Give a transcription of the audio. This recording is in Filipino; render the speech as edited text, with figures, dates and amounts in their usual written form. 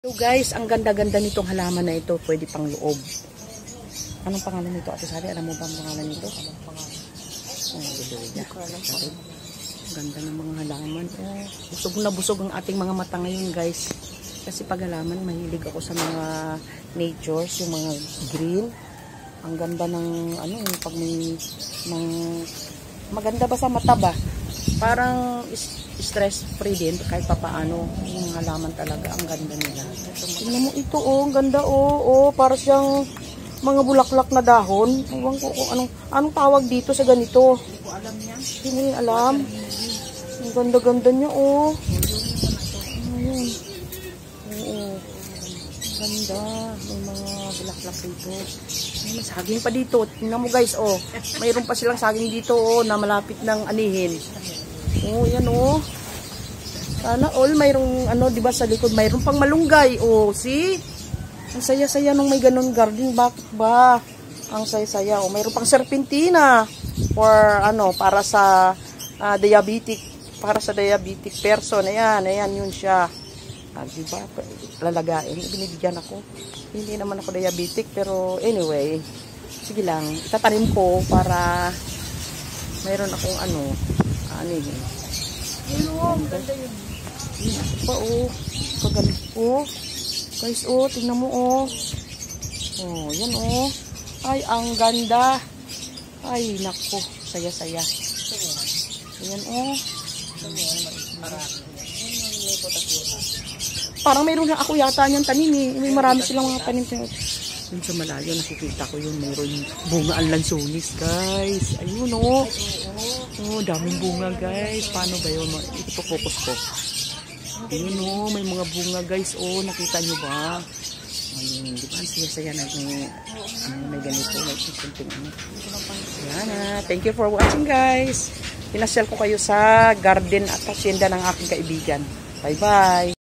So guys, ang ganda-ganda nitong halaman na ito. Pwede pang loob. Anong pangalan nito, Ate Sari? Alam mo ba ang pangalan nito? Anong pangalan? Ganda ng mga halaman. Busog na busog ang ating mga mata ngayon guys. Kasi pag halaman, mahilig ako sa mga natures, yung mga green. Ang ganda ng pag may maganda ba sa mata ba? Parang stress-free din kahit papaano. Yung halaman talaga, ang ganda nila. Tingnan mo ito, ang ganda, para siyang mga bulaklak na dahon. Ewan ko kung anong tawag dito sa ganito. Hindi ko alam yan. Hindi mo alam. Ang ganda-ganda niya, Ayun. Ganda. May mga bulaklak dito. May saging pa dito. Tingnan mo guys, mayroon pa silang saging dito, na malapit ng anihin. Yan, Sana all mayroong, di ba sa likod, mayroon pang malunggay. See? Ang saya-saya nung may ganun garden. Bakit ba? Ang saya-saya. Mayroon pang serpentina. Para sa diabetic. Para sa diabetic person. Ayan, yun siya. Diba? Lalagain. Binibigyan ako. Hindi naman ako diabetic. Pero anyway, sige lang. Itatanim ko para mayroon akong ganda yun. Guys, tingnan mo, yan, ay, ang ganda. Ay, naku, saya-saya. Ayan, parang mayroon na ako yata niyang tanim, May marami silang mga tanim. Yun sa malayo, nakikita ko yun, mayroon bunga ang lansones, guys. Ayun, daming bunga, guys. Paano ba yun? Ipo-focus ko. Ayun, may mga bunga, guys. Nakita nyo ba? Ayun, di ba? Saya-saya na may ganito. Yan, thank you for watching, guys. Pinasyal ko kayo sa garden at hacienda ng aking kaibigan. Bye-bye.